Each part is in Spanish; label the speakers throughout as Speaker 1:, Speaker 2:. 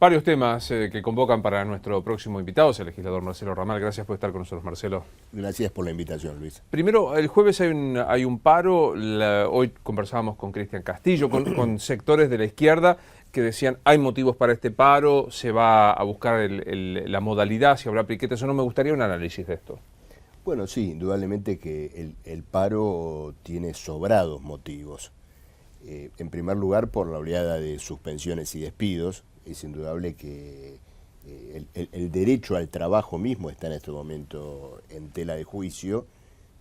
Speaker 1: varios temas que convocan para nuestro próximo invitado, es el legislador Marcelo Ramal. Gracias por estar con nosotros, Marcelo.
Speaker 2: Gracias por la invitación, Luis.
Speaker 1: Primero, el jueves hay un paro. Hoy conversábamos con Cristian Castillo, con sectores de la izquierda que decían hay motivos para este paro, se va a buscar la modalidad, si habrá piquetes o no. Me gustaría un análisis de esto.
Speaker 2: Bueno, sí, indudablemente que el paro tiene sobrados motivos. En primer lugar, por la oleada de suspensiones y despidos. Es indudable que el derecho al trabajo mismo está en este momento en tela de juicio,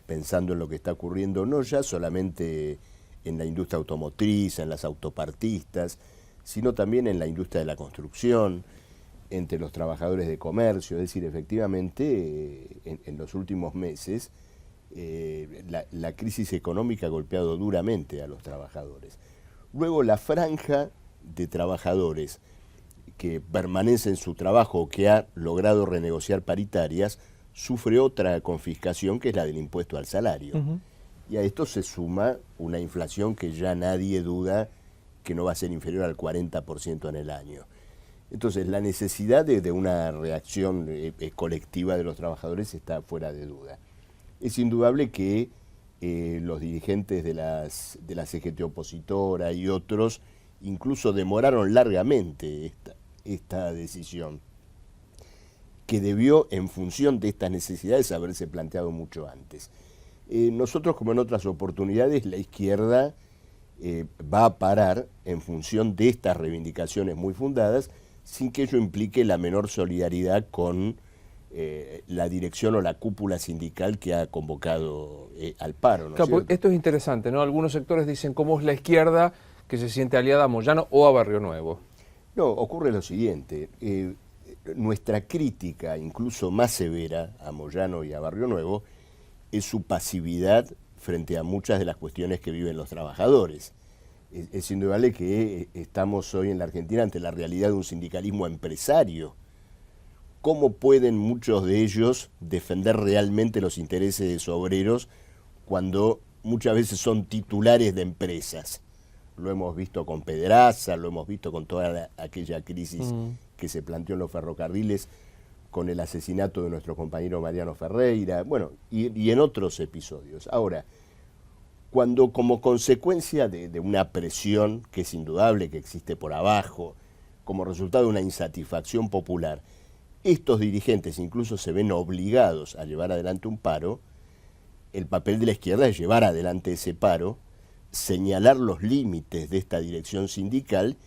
Speaker 2: pensando en lo que está ocurriendo, no ya solamente en la industria automotriz, en las autopartistas, sino también en la industria de la construcción, entre los trabajadores de comercio. Es decir, efectivamente, en los últimos meses, la crisis económica ha golpeado duramente a los trabajadores. Luego, la franja de trabajadores que permanece en su trabajo o que ha logrado renegociar paritarias, sufre otra confiscación que es la del impuesto al salario. Y a esto se suma una inflación que ya nadie duda que no va a ser inferior al 40% en el año. Entonces, la necesidad de una reacción colectiva de los trabajadores está fuera de duda. Es indudable que los dirigentes de la CGT opositora y otros incluso demoraron largamente esta decisión, que debió, en función de estas necesidades, haberse planteado mucho antes. Nosotros, como en otras oportunidades, la izquierda va a parar en función de estas reivindicaciones muy fundadas, sin que ello implique la menor solidaridad con la dirección o la cúpula sindical que ha convocado al paro, ¿no es cierto?
Speaker 1: Esto es interesante, ¿no? Algunos sectores dicen cómo es la izquierda que se siente aliada a Moyano o a Barrio Nuevo.
Speaker 2: No, ocurre lo siguiente. Nuestra crítica, incluso más severa, a Moyano y a Barrio Nuevo, es su pasividad frente a muchas de las cuestiones que viven los trabajadores. Es indudable que estamos hoy en la Argentina ante la realidad de un sindicalismo empresario. ¿Cómo pueden muchos de ellos defender realmente los intereses obreros cuando muchas veces son titulares de empresas? Lo hemos visto con Pedraza, lo hemos visto con toda aquella crisis que se planteó en los ferrocarriles, con el asesinato de nuestro compañero Mariano Ferreira, bueno, y en otros episodios. Ahora, cuando como consecuencia de una presión que es indudable que existe por abajo, como resultado de una insatisfacción popular, estos dirigentes incluso se ven obligados a llevar adelante un paro, el papel de la izquierda es llevar adelante ese paro, señalar los límites de esta dirección sindical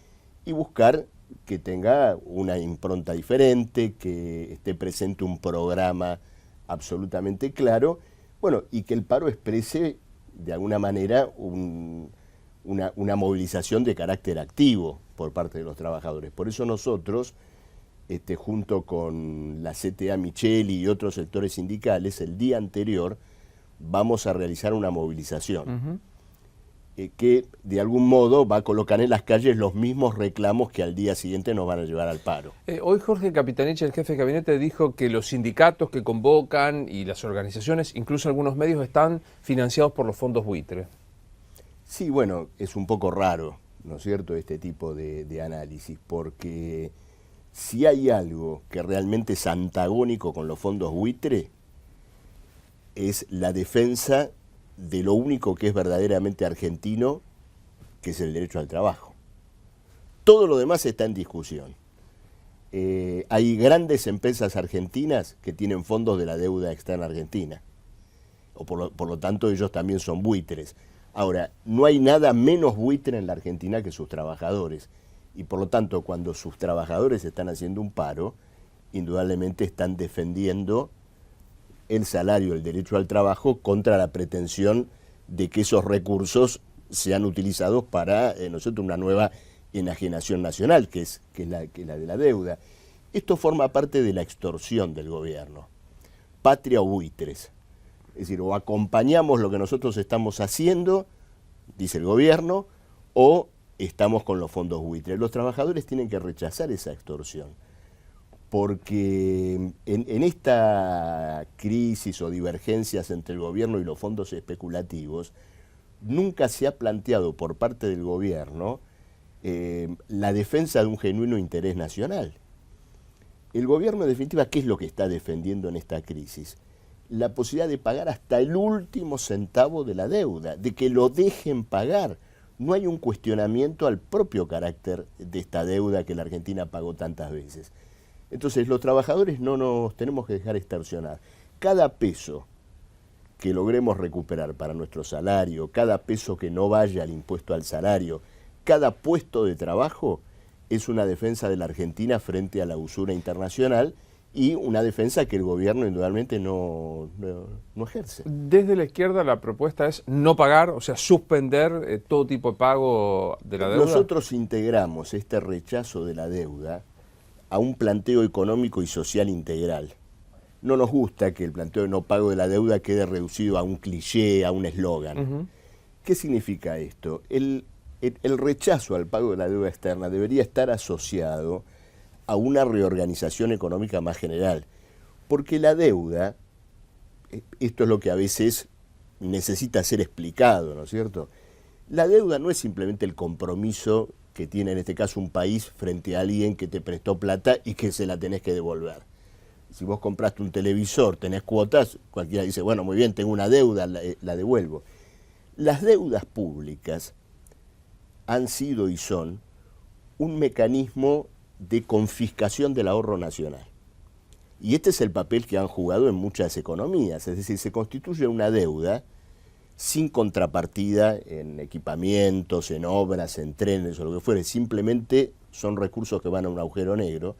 Speaker 2: y buscar que tenga una impronta diferente, que esté presente un programa absolutamente claro, bueno, y que el paro exprese de alguna manera una movilización de carácter activo por parte de los trabajadores. Por eso nosotros, junto con la CTA Micheli y otros sectores sindicales, el día anterior vamos a realizar una movilización que de algún modo va a colocar en las calles los mismos reclamos que al día siguiente nos van a llevar al paro.
Speaker 1: Hoy Jorge Capitanich, el jefe de gabinete, dijo que los sindicatos que convocan y las organizaciones, incluso algunos medios, están financiados por los fondos buitre.
Speaker 2: Sí, bueno, es un poco raro, ¿no es cierto?, este tipo de análisis, porque si hay algo que realmente es antagónico con los fondos buitre, es la defensa de lo único que es verdaderamente argentino, que es el derecho al trabajo. Todo lo demás está en discusión. Hay grandes empresas argentinas que tienen fondos de la deuda externa argentina, o por lo tanto ellos también son buitres. Ahora, no hay nada menos buitre en la Argentina que sus trabajadores, y por lo tanto cuando sus trabajadores están haciendo un paro, indudablemente están defendiendo el salario, el derecho al trabajo, contra la pretensión de que esos recursos sean utilizados para, nosotros, una nueva enajenación nacional, que es la de la deuda. Esto forma parte de la extorsión del gobierno. Patria o buitres. Es decir, o acompañamos lo que nosotros estamos haciendo, dice el gobierno, o estamos con los fondos buitres. Los trabajadores tienen que rechazar esa extorsión, porque en esta crisis o divergencias entre el gobierno y los fondos especulativos, nunca se ha planteado por parte del gobierno la defensa de un genuino interés nacional. El gobierno, en definitiva, ¿qué es lo que está defendiendo en esta crisis? La posibilidad de pagar hasta el último centavo de la deuda, de que lo dejen pagar. No hay un cuestionamiento al propio carácter de esta deuda que la Argentina pagó tantas veces. Entonces, los trabajadores no nos tenemos que dejar extorsionar. Cada peso que logremos recuperar para nuestro salario, cada peso que no vaya al impuesto al salario, cada puesto de trabajo es una defensa de la Argentina frente a la usura internacional y una defensa que el gobierno indudablemente no ejerce.
Speaker 1: Desde la izquierda la propuesta es no pagar, o sea, suspender todo tipo de pago de la deuda.
Speaker 2: Nosotros integramos este rechazo de la deuda a un planteo económico y social integral. No nos gusta que el planteo de no pago de la deuda quede reducido a un cliché, a un eslogan. ¿Qué significa esto? El rechazo al pago de la deuda externa debería estar asociado a una reorganización económica más general, porque la deuda, esto es lo que a veces necesita ser explicado, ¿no es cierto? La deuda no es simplemente el compromiso que tiene en este caso un país frente a alguien que te prestó plata y que se la tenés que devolver. Si vos compraste un televisor, tenés cuotas, cualquiera dice, bueno, muy bien, tengo una deuda, la devuelvo. Las deudas públicas han sido y son un mecanismo de confiscación del ahorro nacional. Y este es el papel que han jugado en muchas economías, es decir, se constituye una deuda sin contrapartida en equipamientos, en obras, en trenes o lo que fuere, simplemente son recursos que van a un agujero negro.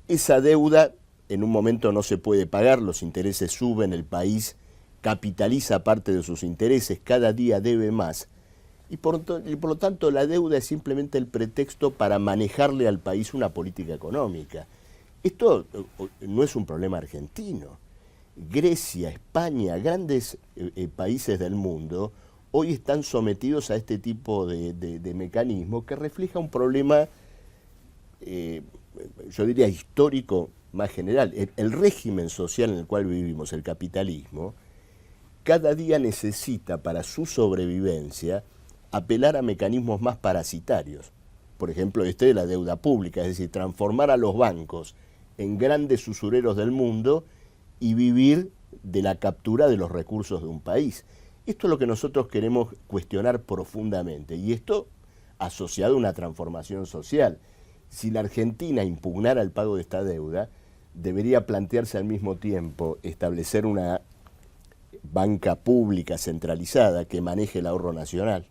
Speaker 2: Esa deuda en un momento no se puede pagar, los intereses suben, el país capitaliza parte de sus intereses, cada día debe más. Y por lo tanto la deuda es simplemente el pretexto para manejarle al país una política económica. Esto no es un problema argentino. Grecia, España, grandes países del mundo hoy están sometidos a este tipo de mecanismo que refleja un problema, yo diría, histórico más general. El régimen social en el cual vivimos, el capitalismo, cada día necesita para su sobrevivencia apelar a mecanismos más parasitarios. Por ejemplo, este de la deuda pública, es decir, transformar a los bancos en grandes usureros del mundo y vivir de la captura de los recursos de un país. Esto es lo que nosotros queremos cuestionar profundamente, y esto asociado a una transformación social. Si la Argentina impugnara el pago de esta deuda, debería plantearse al mismo tiempo establecer una banca pública centralizada que maneje el ahorro nacional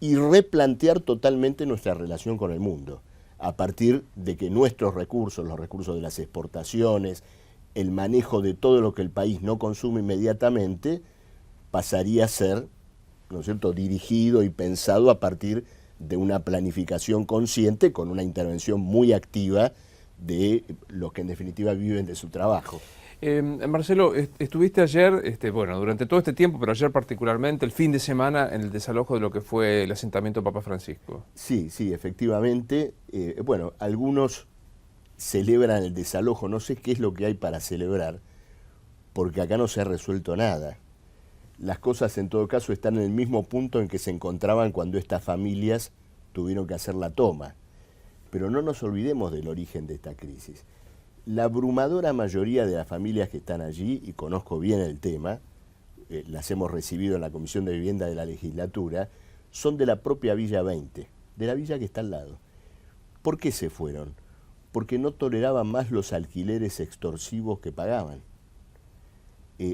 Speaker 2: y replantear totalmente nuestra relación con el mundo, a partir de que nuestros recursos, los recursos de las exportaciones, el manejo de todo lo que el país no consume inmediatamente, pasaría a ser, ¿no es cierto?, dirigido y pensado a partir de una planificación consciente con una intervención muy activa de los que en definitiva viven de su trabajo.
Speaker 1: Marcelo, estuviste ayer, bueno, durante todo este tiempo, pero ayer particularmente, el fin de semana, en el desalojo de lo que fue el asentamiento Papa Francisco.
Speaker 2: Sí, sí, efectivamente. Bueno, algunos celebran el desalojo, no sé qué es lo que hay para celebrar, porque acá no se ha resuelto nada. Las cosas en todo caso están en el mismo punto en que se encontraban cuando estas familias tuvieron que hacer la toma. Pero no nos olvidemos del origen de esta crisis. La abrumadora mayoría de las familias que están allí, y conozco bien el tema, las hemos recibido en la Comisión de Vivienda de la Legislatura, son de la propia Villa 20, de la villa que está al lado. ¿Por qué se fueron? Porque no toleraban más los alquileres extorsivos que pagaban.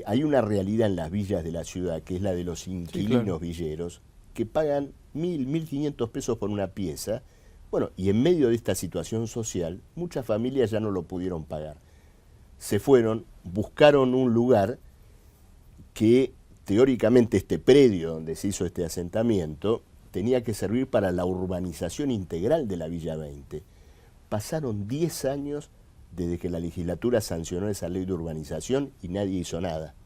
Speaker 2: Hay una realidad en las villas de la ciudad, que es la de los inquilinos, sí, claro, villeros, que pagan 1.000, 1.500 pesos por una pieza. Bueno, y en medio de esta situación social, muchas familias ya no lo pudieron pagar. Se fueron, buscaron un lugar que teóricamente este predio donde se hizo este asentamiento tenía que servir para la urbanización integral de la Villa 20. Pasaron 10 años desde que la legislatura sancionó esa ley de urbanización y nadie hizo nada.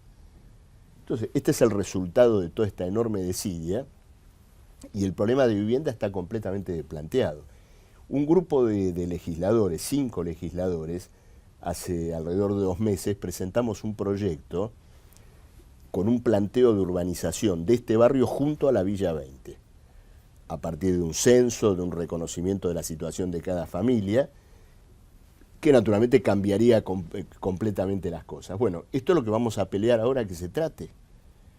Speaker 2: Entonces, este es el resultado de toda esta enorme desidia y el problema de vivienda está completamente desplanteado. Un grupo de legisladores, 5 legisladores, hace alrededor de 2 meses presentamos un proyecto con un planteo de urbanización de este barrio junto a la Villa 20. a partir de un censo, de un reconocimiento de la situación de cada familia, que naturalmente cambiaría completamente las cosas. Bueno, esto es lo que vamos a pelear ahora que se trate.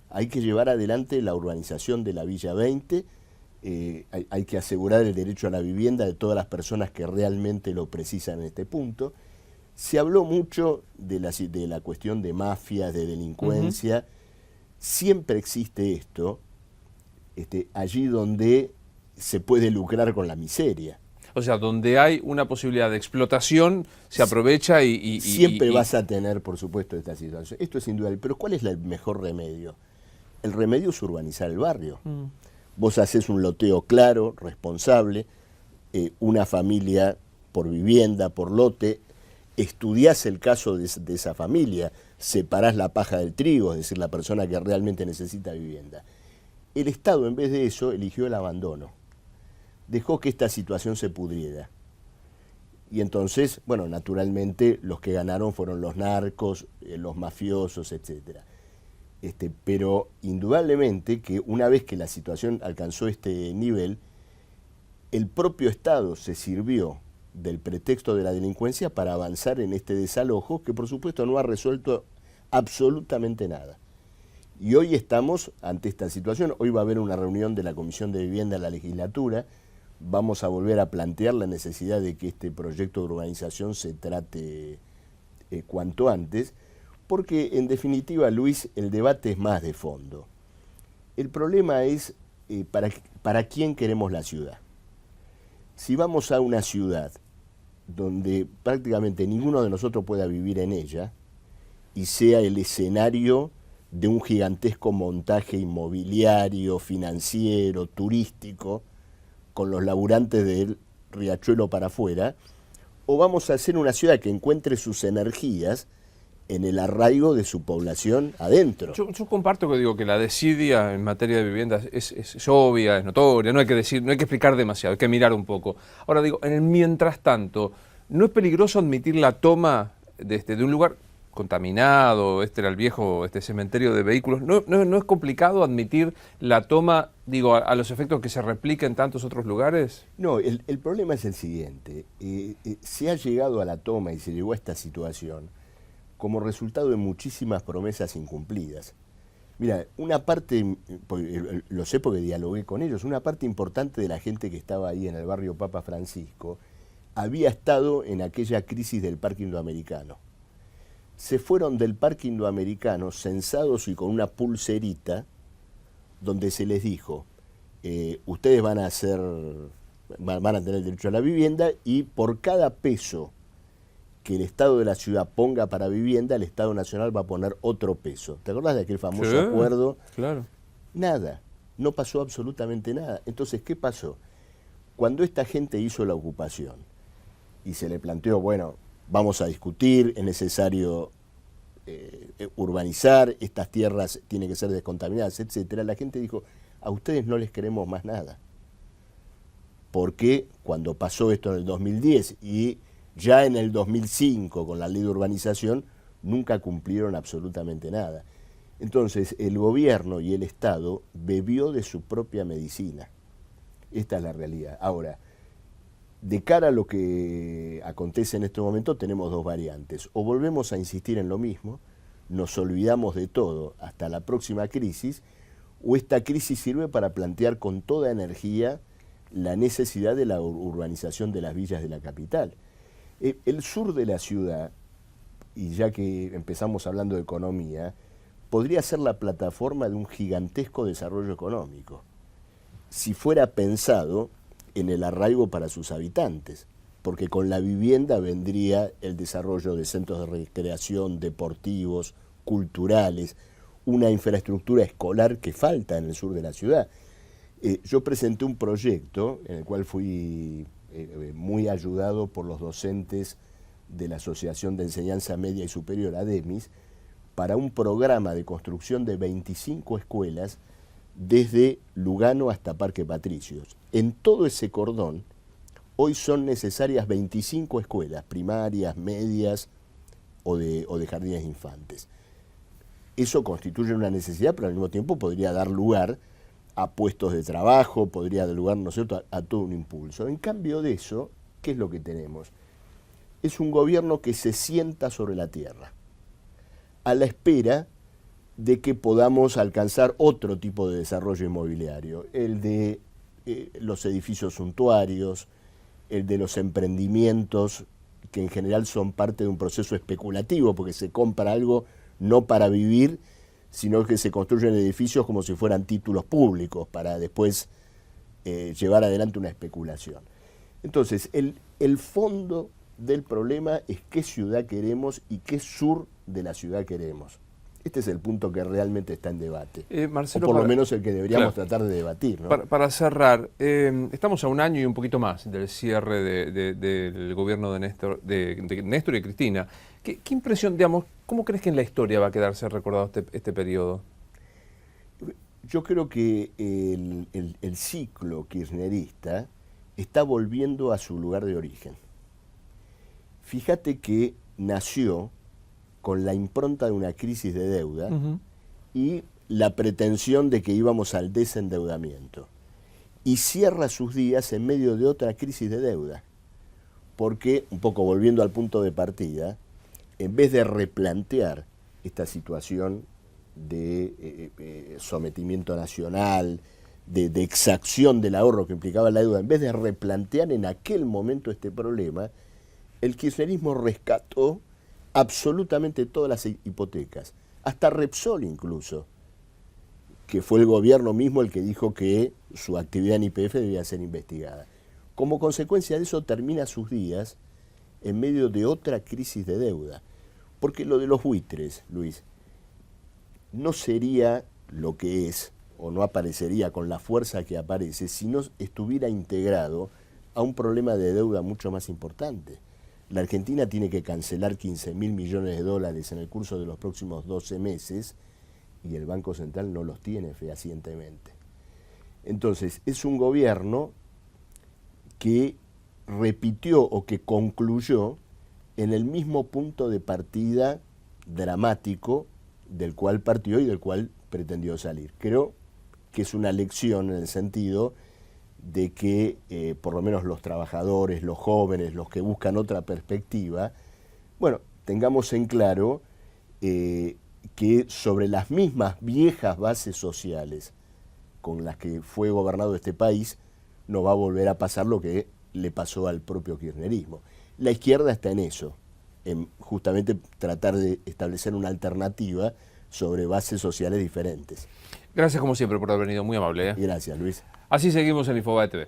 Speaker 2: Hay que llevar adelante la urbanización de la Villa 20, hay que asegurar el derecho a la vivienda de todas las personas que realmente lo precisan en este punto. Se habló mucho de la cuestión de mafias, de delincuencia. Siempre existe esto, allí donde se puede lucrar con la miseria.
Speaker 1: O sea, donde hay una posibilidad de explotación, se aprovecha y
Speaker 2: siempre vas a tener, por supuesto, esta situación. Esto es indudable. Pero ¿cuál es el mejor remedio? El remedio es urbanizar el barrio. Vos haces un loteo claro, responsable, una familia por vivienda, por lote, estudiás el caso de esa familia, separás la paja del trigo, es decir, la persona que realmente necesita vivienda. El Estado, en vez de eso, eligió el abandono. Dejó que esta situación se pudriera. Y entonces, bueno, naturalmente los que ganaron fueron los narcos, los mafiosos, etcétera. Pero indudablemente que una vez que la situación alcanzó este nivel, el propio Estado se sirvió del pretexto de la delincuencia para avanzar en este desalojo que por supuesto no ha resuelto absolutamente nada. Y hoy estamos ante esta situación. Hoy va a haber una reunión de la Comisión de Vivienda en la legislatura. Vamos a volver a plantear la necesidad de que este proyecto de urbanización se trate cuanto antes, porque en definitiva, Luis, el debate es más de fondo. El problema es para quién queremos la ciudad. Si vamos a una ciudad donde prácticamente ninguno de nosotros pueda vivir en ella y sea el escenario de un gigantesco montaje inmobiliario, financiero, turístico, con los laburantes del Riachuelo para afuera, o vamos a hacer una ciudad que encuentre sus energías en el arraigo de su población adentro.
Speaker 1: Yo comparto que digo que la desidia en materia de vivienda es obvia, es notoria, no hay que explicar demasiado, hay que mirar un poco. Ahora digo, en el mientras tanto, ¿no es peligroso admitir la toma de un lugar contaminado? Este era el viejo cementerio de vehículos. ¿No es complicado admitir la toma, digo, a los efectos que se replica en tantos otros lugares?
Speaker 2: No, el problema es el siguiente. Se ha llegado a la toma y se llegó a esta situación como resultado de muchísimas promesas incumplidas. Mira, una parte, lo sé porque dialogué con ellos, una parte importante de la gente que estaba ahí en el barrio Papa Francisco había estado en aquella crisis del Parque Indoamericano. Se fueron del Parque Indoamericano censados y con una pulserita donde se les dijo, ustedes van a tener derecho a la vivienda y por cada peso que el Estado de la ciudad ponga para vivienda, el Estado Nacional va a poner otro peso. ¿Te acordás de aquel famoso acuerdo?
Speaker 1: Claro.
Speaker 2: Nada, no pasó absolutamente nada. Entonces, ¿qué pasó? Cuando esta gente hizo la ocupación y se le planteó, bueno, vamos a discutir, es necesario urbanizar, estas tierras tienen que ser descontaminadas, etcétera, la gente dijo, a ustedes no les queremos más nada. Porque cuando pasó esto en el 2010 y ya en el 2005, con la ley de urbanización, nunca cumplieron absolutamente nada. Entonces, el gobierno y el Estado bebió de su propia medicina. Esta es la realidad. Ahora, de cara a lo que acontece en este momento, tenemos dos variantes. O volvemos a insistir en lo mismo, nos olvidamos de todo hasta la próxima crisis, o esta crisis sirve para plantear con toda energía la necesidad de la urbanización de las villas de la capital. El sur de la ciudad, y ya que empezamos hablando de economía, podría ser la plataforma de un gigantesco desarrollo económico, si fuera pensado en el arraigo para sus habitantes, porque con la vivienda vendría el desarrollo de centros de recreación, deportivos, culturales, una infraestructura escolar que falta en el sur de la ciudad. Yo presenté un proyecto en el cual fui muy ayudado por los docentes de la Asociación de Enseñanza Media y Superior, ADEMIS, para un programa de construcción de 25 escuelas desde Lugano hasta Parque Patricios. En todo ese cordón, hoy son necesarias 25 escuelas, primarias, medias o de jardines de infantes. Eso constituye una necesidad, pero al mismo tiempo podría dar lugar a puestos de trabajo, podría dar lugar, ¿no es cierto?, a todo un impulso. En cambio de eso, ¿qué es lo que tenemos? Es un gobierno que se sienta sobre la tierra, a la espera de que podamos alcanzar otro tipo de desarrollo inmobiliario, el de los edificios suntuarios, el de los emprendimientos que en general son parte de un proceso especulativo, porque se compra algo no para vivir, sino que se construyen edificios como si fueran títulos públicos para después llevar adelante una especulación. Entonces, el fondo del problema es qué ciudad queremos y qué sur de la ciudad queremos. Este es el punto que realmente está en debate,
Speaker 1: Marcelo,
Speaker 2: o por lo menos el que deberíamos tratar de debatir, ¿no?
Speaker 1: Para cerrar, estamos a un año y un poquito más del cierre del gobierno de Néstor y Cristina. ¿Qué impresión, digamos, cómo crees que en la historia va a quedarse recordado este periodo?
Speaker 2: Yo creo que el ciclo kirchnerista está volviendo a su lugar de origen. Fíjate que nació con la impronta de una crisis de deuda y la pretensión de que íbamos al desendeudamiento. Y cierra sus días en medio de otra crisis de deuda. Porque, un poco volviendo al punto de partida, en vez de replantear esta situación de sometimiento nacional, de exacción del ahorro que implicaba la deuda, en vez de replantear en aquel momento este problema, el kirchnerismo rescató absolutamente todas las hipotecas, hasta Repsol incluso, que fue el gobierno mismo el que dijo que su actividad en YPF debía ser investigada. Como consecuencia de eso termina sus días en medio de otra crisis de deuda. Porque lo de los buitres, Luis, no sería lo que es, o no aparecería con la fuerza que aparece, si no estuviera integrado a un problema de deuda mucho más importante. La Argentina tiene que cancelar 15.000 millones de dólares en el curso de los próximos 12 meses y el Banco Central no los tiene fehacientemente. Entonces, es un gobierno que repitió o que concluyó en el mismo punto de partida dramático del cual partió y del cual pretendió salir. Creo que es una lección en el sentido de que por lo menos los trabajadores, los jóvenes, los que buscan otra perspectiva, bueno, tengamos en claro que sobre las mismas viejas bases sociales con las que fue gobernado este país, no va a volver a pasar lo que le pasó al propio kirchnerismo. La izquierda está en eso, en justamente tratar de establecer una alternativa sobre bases sociales diferentes.
Speaker 1: Gracias como siempre por haber venido, muy amable.
Speaker 2: Gracias, Luis.
Speaker 1: Así seguimos en Infobae TV.